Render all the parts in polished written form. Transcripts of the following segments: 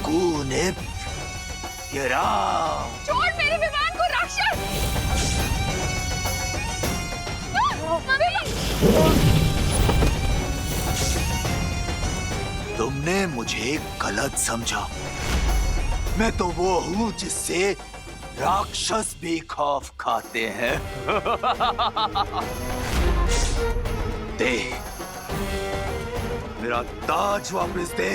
कूनिप, ये राम। छोड़ मेरे विमान को राक्षस! तुमने मुझे गलत समझा। मैं तो वो हूँ जिससे राक्षस भी खौफ खाते हैं। दे, मेरा ताज वापस दे।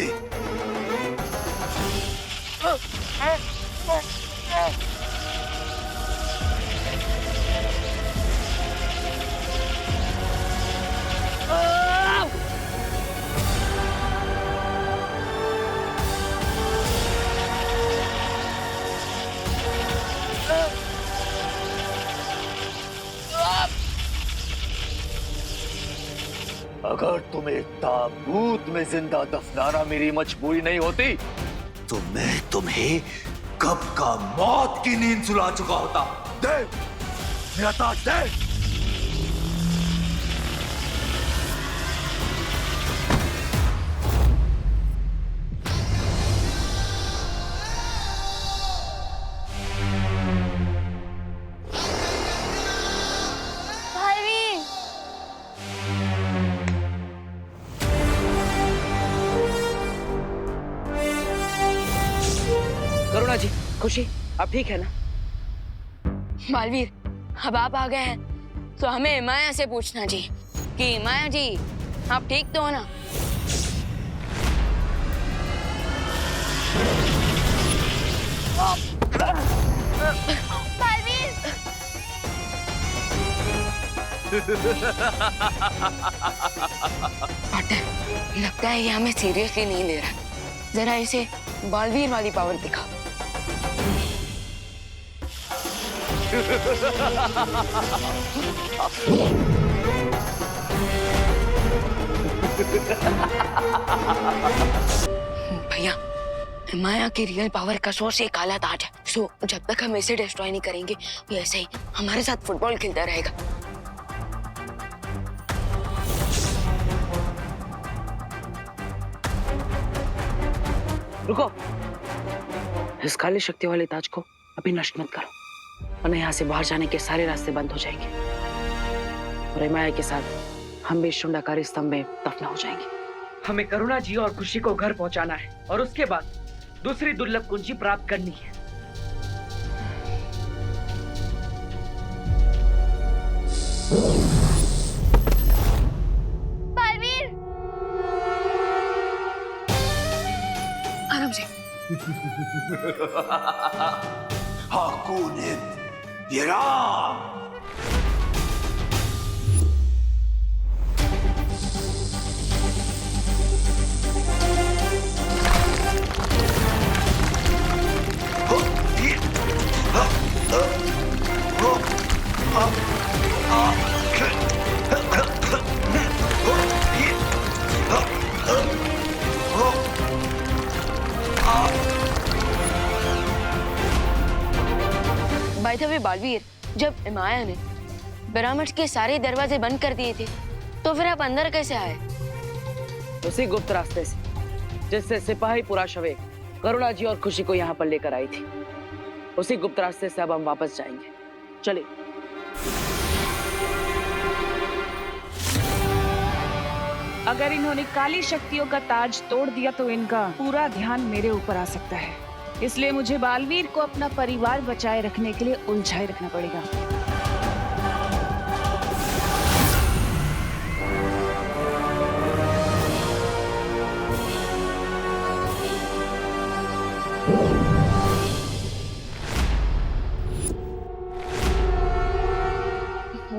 अगर तुम्हें ताबूत में जिंदा दफनाना मेरी मजबूरी नहीं होती तो मैं तुम्हें कब का मौत की नींद सुला चुका होता। दे, मेरा ताज दे। करुणा जी, खुशी, आप ठीक है ना? बालवीर, अब आप आ गए हैं तो हमें माया से पूछना जी कि माया जी आप ठीक तो हो ना? बालवीर! पार्टनर, लगता है ये हमें सीरियसली नहीं ले रहा। जरा इसे बालवीर वाली पावर दिखा। भैया, माया की रियल पावर का सोर्स एक काला ताज है। सो जब तक हम इसे डिस्ट्रॉय नहीं करेंगे ये ऐसे ही हमारे साथ फुटबॉल खेलता रहेगा। रुको, इस काली शक्ति वाले ताज को अभी नष्ट मत करो, वरना यहाँ से बाहर जाने के सारे रास्ते बंद हो जाएंगे और माया के साथ हम भी शुंडाकारी स्तंभ में दफना हो जाएंगे। हमें करुणा जी और खुशी को घर पहुंचाना है और उसके बाद दूसरी दुर्लभ कुंजी प्राप्त करनी है। बालवीर! आराम से। कूनिप, ये Ram. By the way Baalveer, जब माया ने पिरामिड्स के सारे दरवाजे बंद कर दिए थे तो फिर आप अंदर कैसे आए? उसी गुप्त रास्ते से जिससे सिपाही पुराशवे करुणा जी और खुशी को यहाँ पर लेकर आई थी। उसी गुप्त रास्ते से अब हम वापस जाएंगे। चलिए। अगर इन्होंने काली शक्तियों का ताज तोड़ दिया तो इनका पूरा ध्यान मेरे ऊपर आ सकता है, इसलिए मुझे बालवीर को अपना परिवार बचाए रखने के लिए उलझाए रखना पड़ेगा।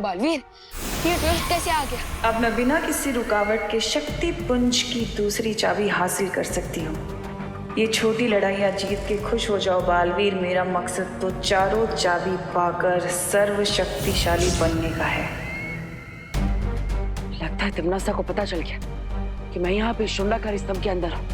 बालवीर, ये ट्विस्ट कैसे आ गया? अब मैं बिना किसी रुकावट के शक्ति पुंज की दूसरी चाबी हासिल कर सकती हूँ। ये छोटी लड़ाइयाँ जीत के खुश हो जाओ बालवीर, मेरा मकसद तो चारों चाबी पाकर सर्वशक्तिशाली बनने का है। लगता है तिम्नासा को पता चल गया कि मैं यहाँ पे शुंडाकारी स्तंभ के अंदर हूँ।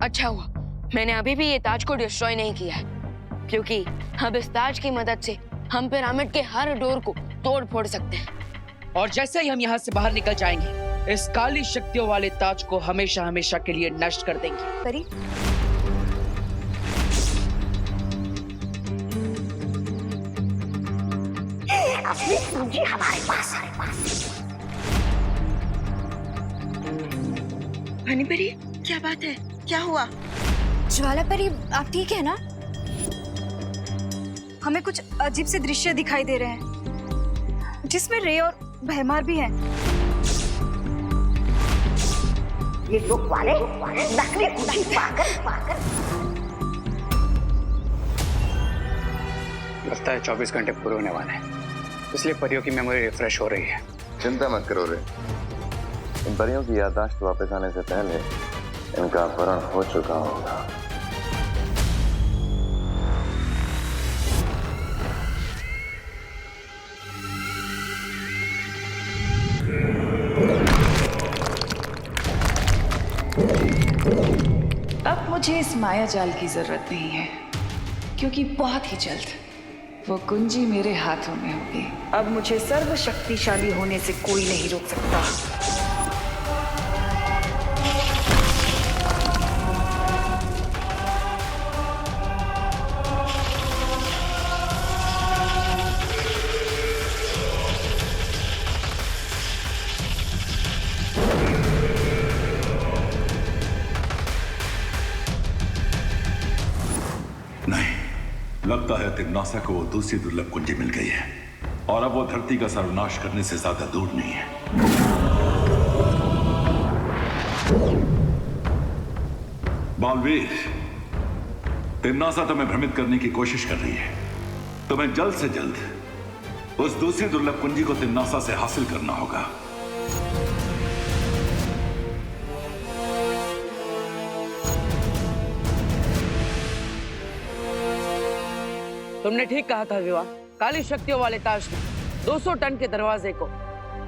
अच्छा हुआ मैंने अभी भी ये ताज को डिस्ट्रॉय नहीं किया है, क्योंकि अब इस ताज की मदद से हम पिरामिड के हर डोर को तोड़ फोड़ सकते हैं। और जैसे ही हम यहाँ से बाहर निकल जाएंगे, इस काली शक्तियों वाले ताज को हमेशा हमेशा के लिए नष्ट कर देंगे। परी, अपनी पूंजी हमारे पास है। हनी परी, क्या बात है? क्या हुआ? ज्वाला परी, आप ठीक है ना? हमें कुछ अजीब से दृश्य दिखाई दे रहे हैं जिसमें रे और भैमार भी हैं। ये लोग वाले नकली कुंजी पाकर लगता है 24 घंटे पूरे होने वाले हैं, इसलिए परियों की मेमोरी रिफ्रेश हो रही है। चिंता मत करो रे, इन परियों की याददाश्त वापस आने से पहले इनका अपहरण हो चुका होगा। अब मुझे इस माया जाल की जरूरत नहीं है, क्योंकि बहुत ही जल्द वो कुंजी मेरे हाथों में होगी। अब मुझे सर्वशक्तिशाली होने से कोई नहीं रोक सकता। लगता है तिग्नासा को वो दूसरी दुर्लभ कुंजी मिल गई है और अब वो धरती का सर्वनाश करने से ज्यादा दूर नहीं है। बालवीर, तिग्नासा तुम्हें भ्रमित करने की कोशिश कर रही है। तुम्हें जल्द से जल्द उस दूसरी दुर्लभ कुंजी को तिग्नासा से हासिल करना होगा। तुमने ठीक कहा था विवाह। काली शक्तियों वाले ताज ने 200 टन के दरवाजे को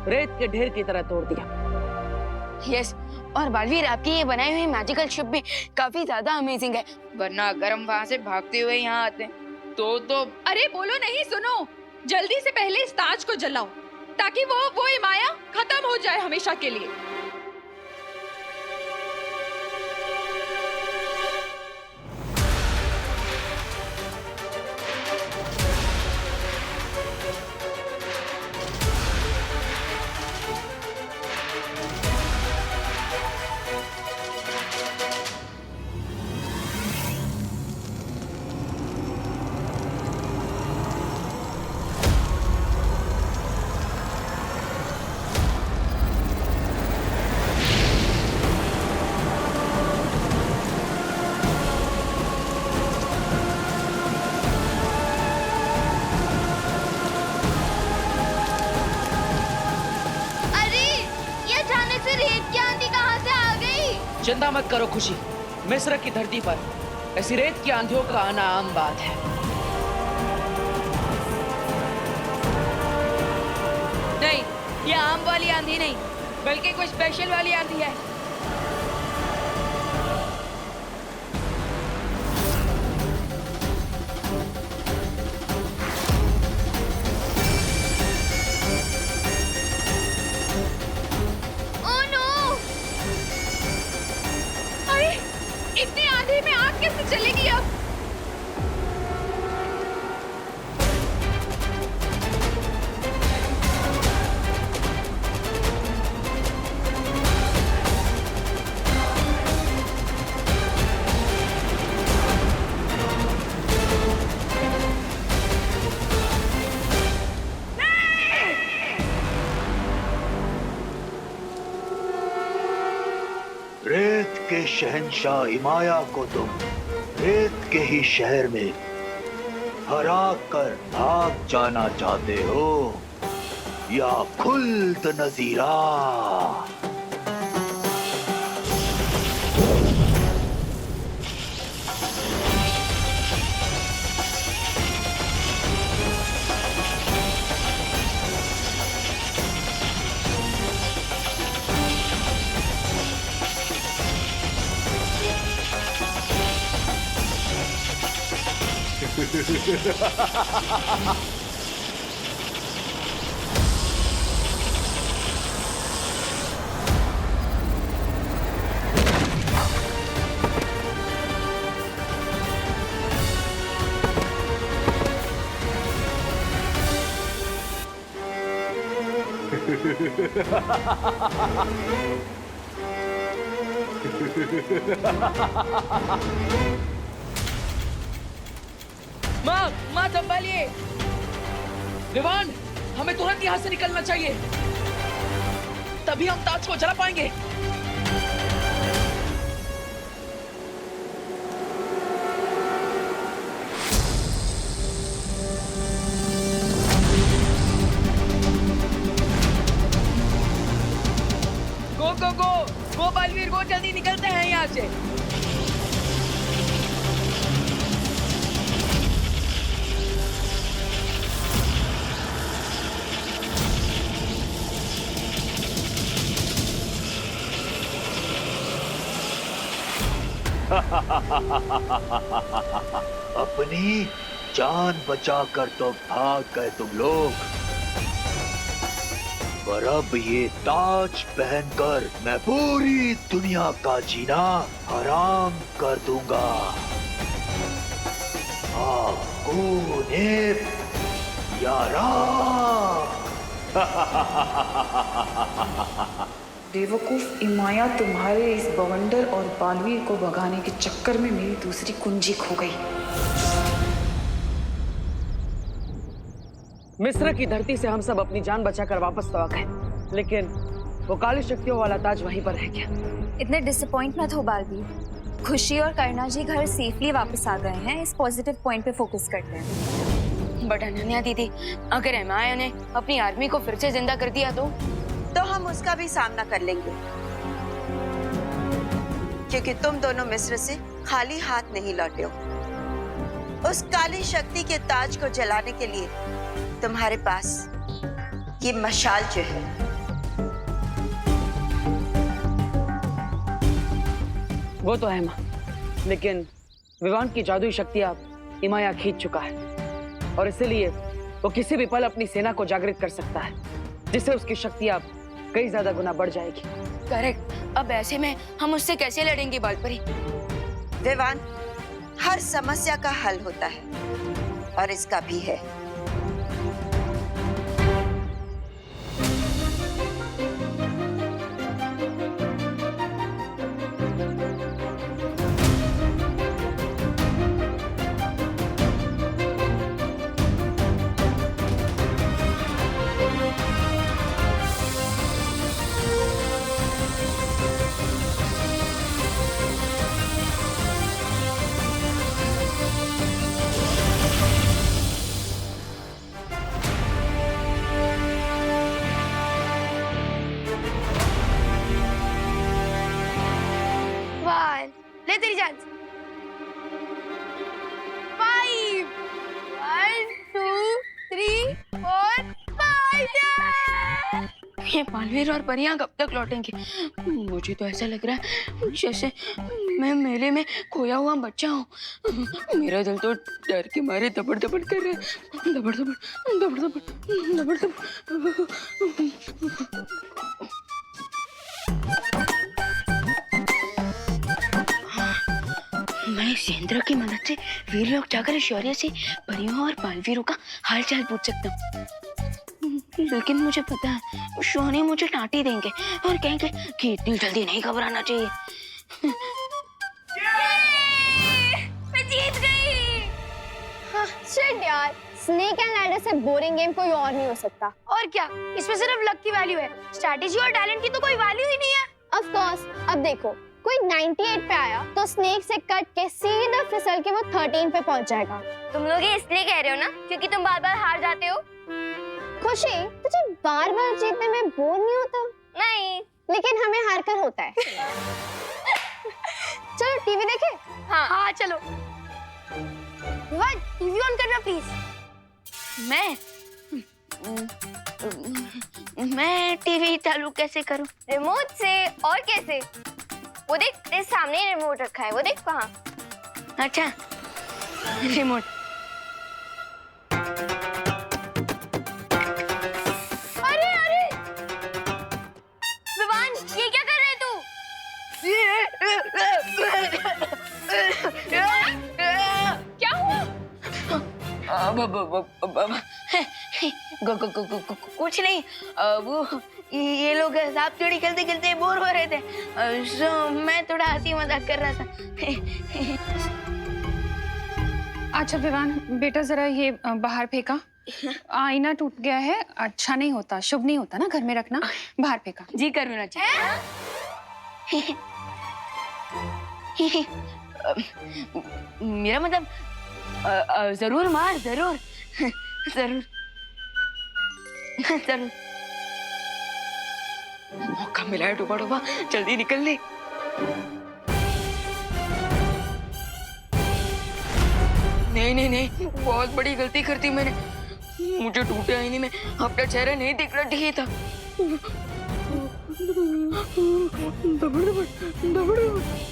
रेत के ढेर की तरह तोड़ दिया। यस, और बालवीर, आपकी ये बनाई हुई मैजिकल शिप भी काफी ज्यादा अमेजिंग है, वरना अगर हम वहाँ से भागते हुए यहाँ आते तो अरे बोलो नहीं, सुनो, जल्दी से पहले इस ताज को जलाओ ताकि वो माया खत्म हो जाए हमेशा के लिए। चिंता मत करो खुशी, मिस्र की धरती पर ऐसी रेत की आंधियों का आना आम बात है। नहीं, ये आम वाली आंधी नहीं, बल्कि कोई स्पेशल वाली आंधी है। इतनी आंधी में आग कैसे चलेगी अब? रेत के शहंशाह हिमाया को तुम रेत के ही शहर में हरा कर भाग जाना चाहते हो या खुल्द नजीरा? माँ संभालिए। विवान, हमें तुरंत यहाँ से निकलना चाहिए, तभी हम ताज को जला पाएंगे। गो बालवीर, गो, जल्दी निकलते हैं यहाँ से। अपनी जान बचाकर तो भाग गए तुम लोग, पर अब ये ताज पहनकर मैं पूरी दुनिया का जीना हराम कर दूंगा। कौन या राम? बेवकूफ इमाया, तुम्हारे इस बवंडर और बालवीर को भगाने के चक्कर में मेरी दूसरी कुंजी खो गई। मिस्र की धरती से हम सब अपनी जान बचाकर वापस तो आ गए, लेकिन वो काली शक्तियों वाला ताज वहीं पर रह गया। इतने डिसअपॉइंट मत हो बालवीर। खुशी और करना जी घर सेफली वापस आ गए हैं। इस पॉजिटिव पॉइंट पे फोकस करते हैं। बट अनन्या दीदी, अगर एमाया ने अपनी आर्मी को फिर से जिंदा कर दिया तो हम उसका भी सामना कर लेंगे, क्योंकि तुम दोनों मिस्र से खाली हाथ नहीं लौटे हो। उस काली शक्ति के ताज को जलाने के लिए तुम्हारे पास ये मशाल जो है, वो तो है माँ, लेकिन विवान की जादुई शक्तियां इमाया खींच चुका है, और इसीलिए वो किसी भी पल अपनी सेना को जागृत कर सकता है, जिससे उसकी शक्तियां कई ज्यादा गुना बढ़ जाएगी। करेक्ट। अब ऐसे में हम उससे कैसे लड़ेंगे बालपरी? विवान, हर समस्या का हल होता है, और इसका भी है। ले तेरी जान। 5 1 2 3 4 5। ये बालवीर और परियां कब तक लौटेंगे? मुझे तो ऐसा लग रहा है जैसे मैं मेले में खोया हुआ बच्चा हूँ। मेरा दिल तो डर के मारे दबड़ दबड़ कर रहा है। दबड़ दबड़ दबड़ दबड़ दबड़ दबड़। मैं इस यंत्र की मदद से वीर लोग जाकर शौर्य से परियों और बालवीरों का हालचाल पूछ सकता हूँ, लेकिन मुझे पता है शौर्य मुझे डांट ही देंगे और कहेंगे कि इतनी जल्दी नहीं घबराना चाहिए। मैं जीत गई। हाँ, शिट यार, स्नेक एंड लैडर से बोरिंग गेम कोई और नहीं हो सकता। और क्या, इसमें सिर्फ लक की वैल्यू है, स्ट्रैटेजी और टैलेंट की तो कोई वैल्यू ही नहीं है। ऑफ कोर्स, अब देखो कोई 98 पे आया तो स्नेक से कट के सीधा फिसल के वो 13 पे पहुंच जाएगा। तुम लोग ये इसलिए कह रहे हो ना क्योंकि तुम बार बार हार जाते हो? खुशी, तुझे बार बार जीतने में बोर नहीं होता? नहीं, लेकिन हमें हार कर होता है। चलो टीवी देखें? हाँ चलो। टीवी ऑन करना प्लीज। मैं टीवी चालू कैसे करूं? रिमोट से। और कैसे? वो देख, तेरे सामने रिमोट रखा है, वो देख वहाँ। अच्छा, रिमोट कुछ नहीं, वो ये लोग सांप सीढ़ी खेलते खेलते बोर हो रहे थे, सो मैं थोड़ा हंसी मजाक कर रहा था। अच्छा विवान बेटा, जरा ये बाहर फेंका। आईना टूट गया है, अच्छा नहीं होता, शुभ नहीं होता ना घर में रखना। बाहर फेंका। जी करुणा जी। मेरा मतलब जरूर मार, जरूर जरूर जरूर। मौका मिला है डूबा डूबा, जल्दी निकल ले। नहीं नहीं नहीं, बहुत बड़ी गलती कर दी मैंने। मुझे टूटे आईने में अपना चेहरा नहीं दिखना चाहिए था। दबड़ दबड़ दबड़ दबड़।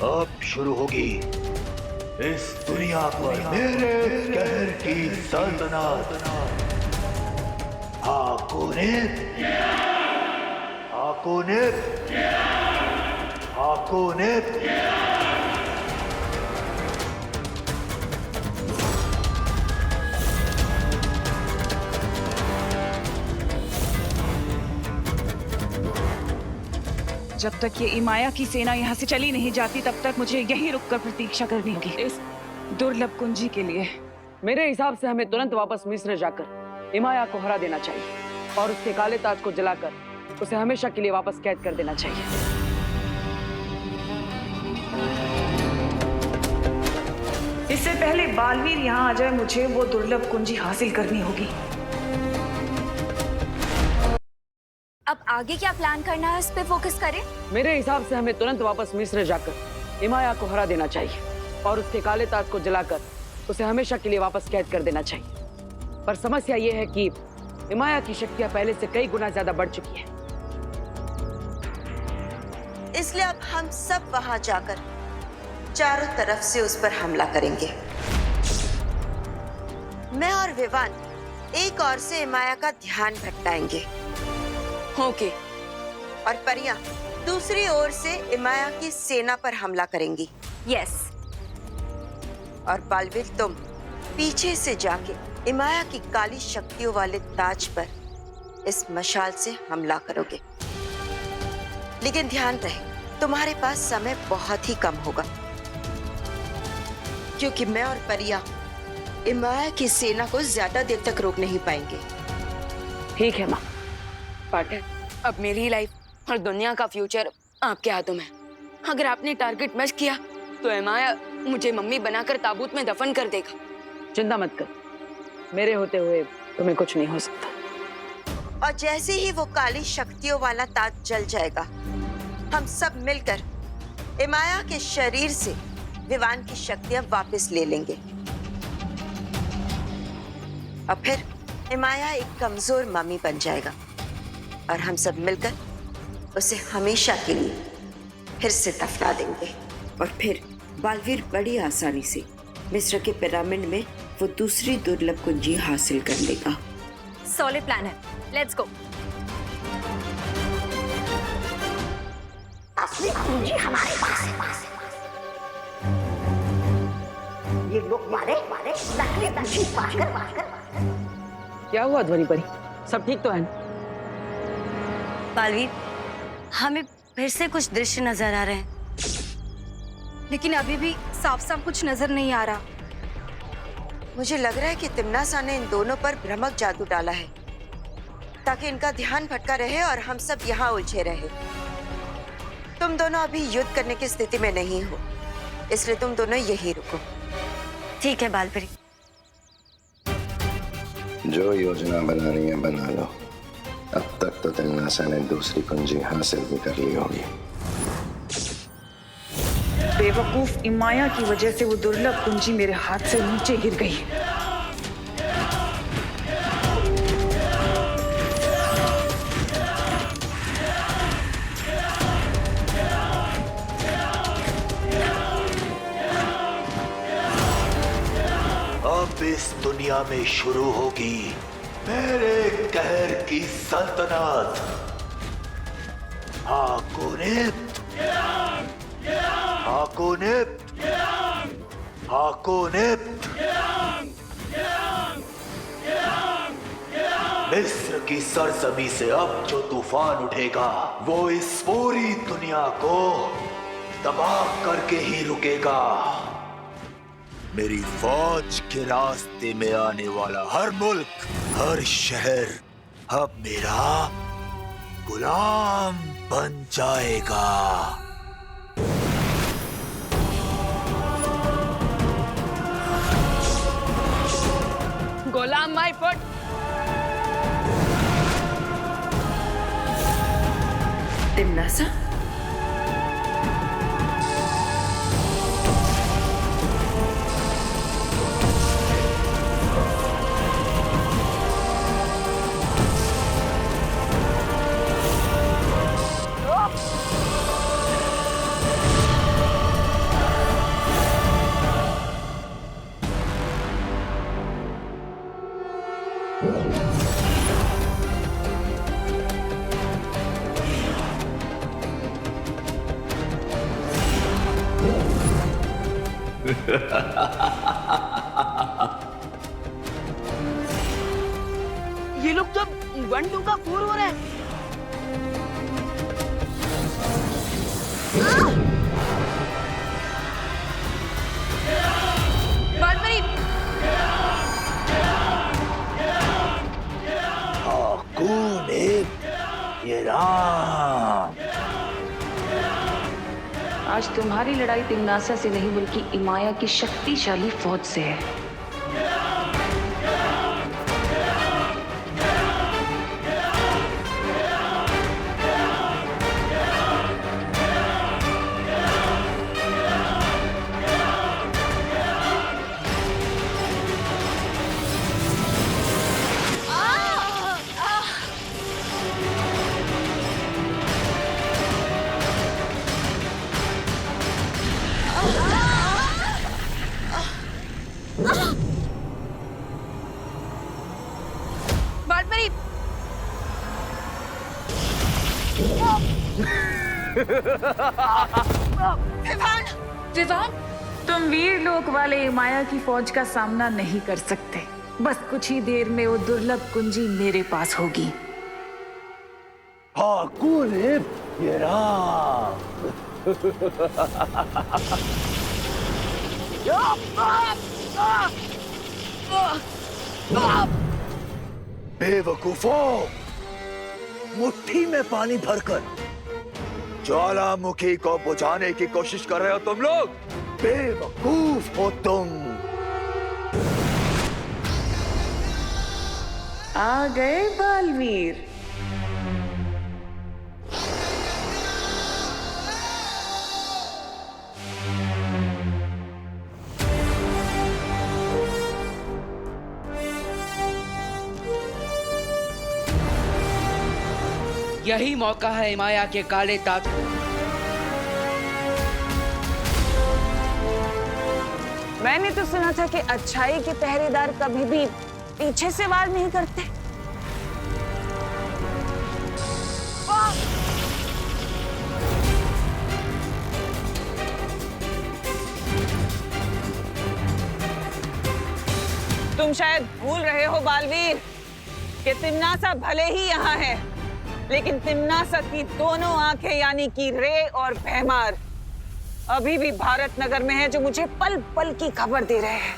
अब शुरू होगी इस दुनिया पर मेरे कहर की सल्तनत। हाकोनिप, हाकोनिप, हाकोनिप। जब तक ये इमाया की सेना यहाँ से चली नहीं जाती तब तक मुझे यहीं रुककर प्रतीक्षा करनी होगी इस दुर्लभ कुंजी के लिए। मेरे हिसाब से हमें तुरंत वापस मिस्र जाकर इमाया को हरा देना चाहिए और उसके काले ताज को जलाकर उसे हमेशा के लिए वापस कैद कर देना चाहिए। इससे पहले बालवीर यहाँ आ जाए मुझे वो दुर्लभ कुंजी हासिल करनी होगी। अब आगे क्या प्लान करना है, उस पे फोकस करें। मेरे हिसाब से हमें तुरंत वापस मिस्र जाकर इमाया को हरा देना चाहिए और उसके काले ताज को जलाकर उसे हमेशा के लिए वापस कैद कर देना चाहिए। पर समस्या ये है कि इमाया की शक्तियां पहले से कई गुना ज्यादा बढ़ चुकी है। इसलिए अब हम सब वहां जाकर चारों तरफ से उस पर हमला करेंगे। मैं और विवान एक ओर से इमाया का ध्यान भटकाएंगे। ओके। और परियां दूसरी ओर से इमाया की सेना पर हमला करेंगी। यस। और बालवीर तुम पीछे से जाके इमाया की काली शक्तियों वाले ताज पर इस मशाल से हमला करोगे। लेकिन ध्यान रहे तुम्हारे पास समय बहुत ही कम होगा, क्योंकि मैं और परिया इमाया की सेना को ज्यादा देर तक रोक नहीं पाएंगे। ठीक है माँ। पार्टनर, अब मेरी लाइफ और दुनिया का फ्यूचर आपके हाथों में। अगर आपने टारगेट मिस किया तो इमाया मुझे मम्मी बनाकर ताबूत में दफन कर देगा। चिंता मत कर, मेरे होते हुए तुम्हें कुछ नहीं हो सकता। और जैसे ही वो काली शक्तियों वाला ताज जल जाएगा, हम सब मिलकर इमाया के शरीर से विवान की शक्तियां वापस ले लेंगे। और फिर इमाया एक कमजोर मम्मी बन जाएगा और हम सब मिलकर उसे हमेशा के लिए फिर से दफना देंगे। और फिर बालवीर बड़ी आसानी से मिस्र के पिरामिड में वो दूसरी दुर्लभ कुंजी हासिल कर लेगा। सॉलिड प्लान है, लेट्स गो। असली कुंजी हमारे पास है। ये लोग मारे नकली कुंजी पाकर क्या हुआ ध्वनि परी, सब ठीक तो है ना? बालवीर, हमें फिर से कुछ दृश्य नजर आ रहे हैं, लेकिन अभी भी साफ साफ कुछ नजर नहीं आ रहा। मुझे लग रहा है कि तिम्नासा ने इन दोनों पर भ्रमक जादू डाला है ताकि इनका ध्यान भटका रहे और हम सब यहाँ उलझे रहे। तुम दोनों अभी युद्ध करने की स्थिति में नहीं हो, इसलिए तुम दोनों यही रुको। ठीक है बालवीर। जो योजना बना रही है बना लो। अब तक तो तिम्नासा ने दूसरी कुंजी हासिल भी कर ली होगी। बेवकूफ इमाया की वजह से वो दुर्लभ कुंजी मेरे हाथ से नीचे गिर गई। दुनिया में शुरू होगी मेरे कहर की सल्तनत। हाकोनिप्त, हाकोनिप्त, हाकोनिप्त। मिस्र की सरजमी से अब जो तूफान उठेगा वो इस पूरी दुनिया को तबाह करके ही रुकेगा। मेरी फौज के रास्ते में आने वाला हर मुल्क, हर शहर अब मेरा गुलाम बन जाएगा। गुलाम माई फुट। तिम्नासा, ये लोग तो 1-2 का 4 हो रहा है। ये राम। आज तुम्हारी लड़ाई तिम्नासा से नहीं बल्कि इमाया की शक्तिशाली फौज से है। विवान, तुम वीर लोक वाले माया की फौज का सामना नहीं कर सकते। बस कुछ ही देर में वो दुर्लभ कुंजी मेरे पास होगी। हाकोनिप्त, ये राम। बेवकूफों, मुट्ठी में पानी भरकर ज्वालामुखी को बुझाने की कोशिश कर रहे हो तुम लोग। बेवकूफ हो तुम। आ गए बालवीर। यही मौका है इमाया के काले ताज। मैंने तो सुना था कि अच्छाई के पहरेदार कभी भी पीछे से वार नहीं करते। तुम शायद भूल रहे हो बालवीर कि तिम्नासा भले ही यहाँ है, लेकिन तिम्नासा की दोनों आंखें यानी कि रे और भैमार अभी भी भारत नगर में है, जो मुझे पल पल की खबर दे रहे हैं।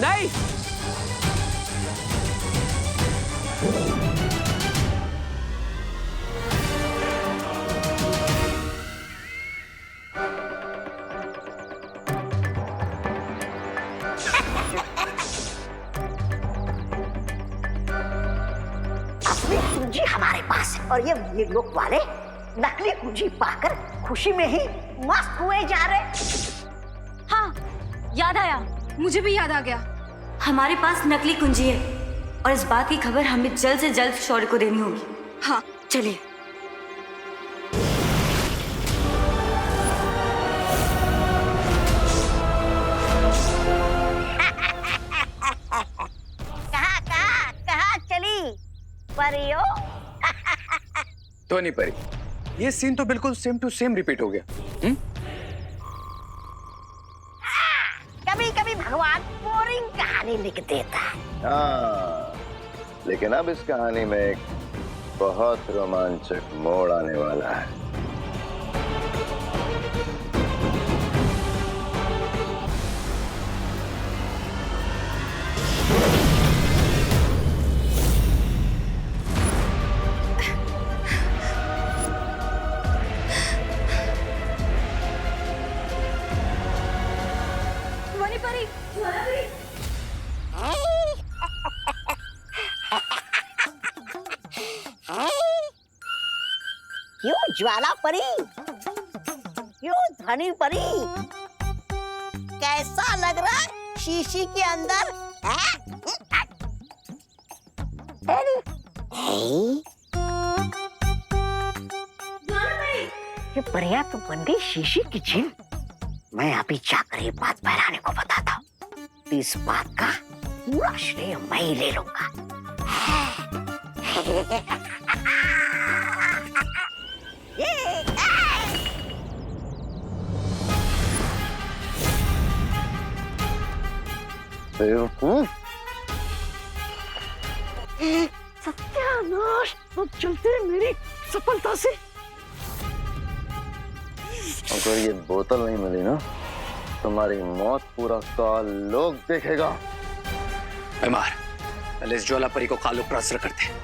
नहीं, कुंजी हमारे पास है और ये लोग वाले नकली कुंजी पाकर खुशी में ही मस्त हुए जा रहे। हाँ, याद आया, मुझे भी याद आ गया। हमारे पास नकली कुंजी है और इस बात की खबर हमें जल्द से जल्द शौर्य को देनी होगी। हाँ, चलिए। धोनी परी, ये सीन तो बिल्कुल सेम टू सेम रिपीट हो गया। कभी कभी भगवान बोरिंग कहानी लिख देता है। हाँ, लेकिन अब इस कहानी में एक बहुत रोमांचक मोड़ आने वाला है। क्यों ज्वाला परी, क्यों धनी परी, कैसा लग रहा है शीशी के अंदर? ये परियां तो बन गई शीशी की झील। मैं अभी जाकर ये बात बहराने को बताता हूँ। इस बात का पूरा श्रेय मैं ही ले लूंगा। सत्यानाश, अब चलते हैं मेरी सफलता से। अगर ये बोतल नहीं मिली ना, तुम्हारी मौत पूरा साल लोग देखेगा। बीमार, पहले इस ज्वाला परी को कालू प्रसर करते हैं।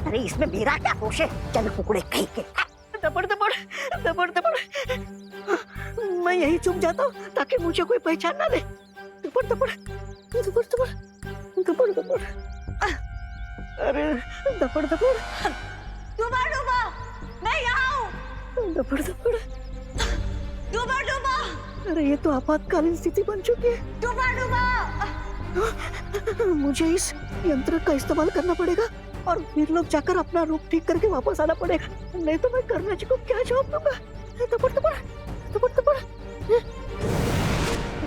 अरे इसमें मेरा क्या दोष है? चल कुकड़े कहीं के। दबड़ दबड़ दबड़ दबड़, मैं यही चुप जाता हूँ ताकि मुझे कोई पहचान ना ले। दबड़ दबड़ दबड़ दबड़ दबड़ दबड़, अरे दबड़ दबड़, डूबा डूबा, मैं यहाँ हूँ। दबड़ दबड़, डूबा डूबा, अरे ये तो आपातकालीन स्थिति बन चुकी है। डूबा डूबा, मुझे इस यंत्र का इस्तेमाल करना पड़ेगा और फिर लोग जाकर अपना रूप ठीक करके वापस आना पड़ेगा, नहीं तो मैं करना जी को क्या जवाब दूंगा। दबड़ दबड़ दबड़ दबड़,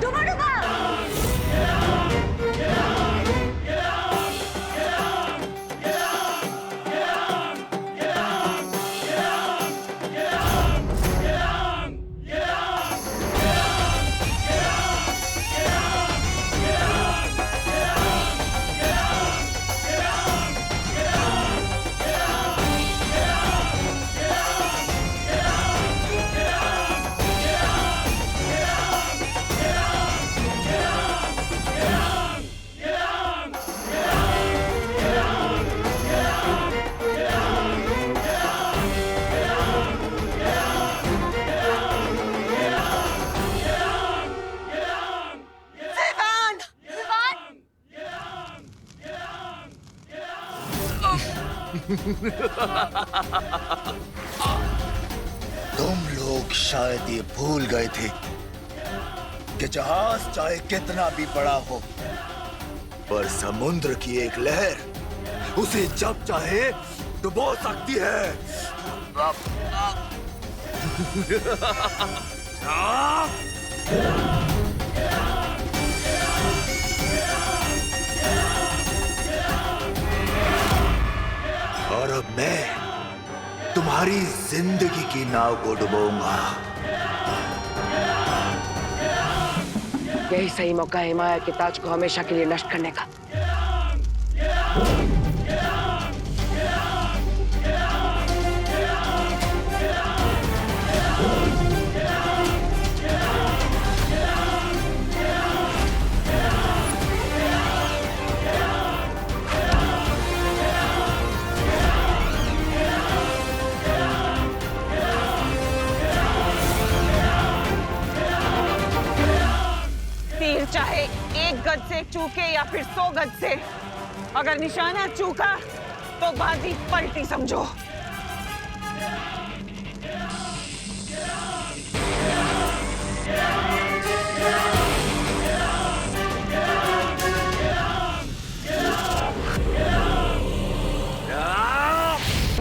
डूबा डूबा। तुम लोग शायद ये भूल गए थे कि जहाज चाहे कितना भी बड़ा हो, पर समुद्र की एक लहर उसे जब चाहे डुबो सकती है। और अब मैं तुम्हारी जिंदगी की नाव को डुबोऊंगा। यही सही मौका है माया के ताज को हमेशा के लिए नष्ट करने का। चाहे 1 गज से चूके या फिर 100 गज से, अगर निशाना चूका तो बाजी पलटी समझो।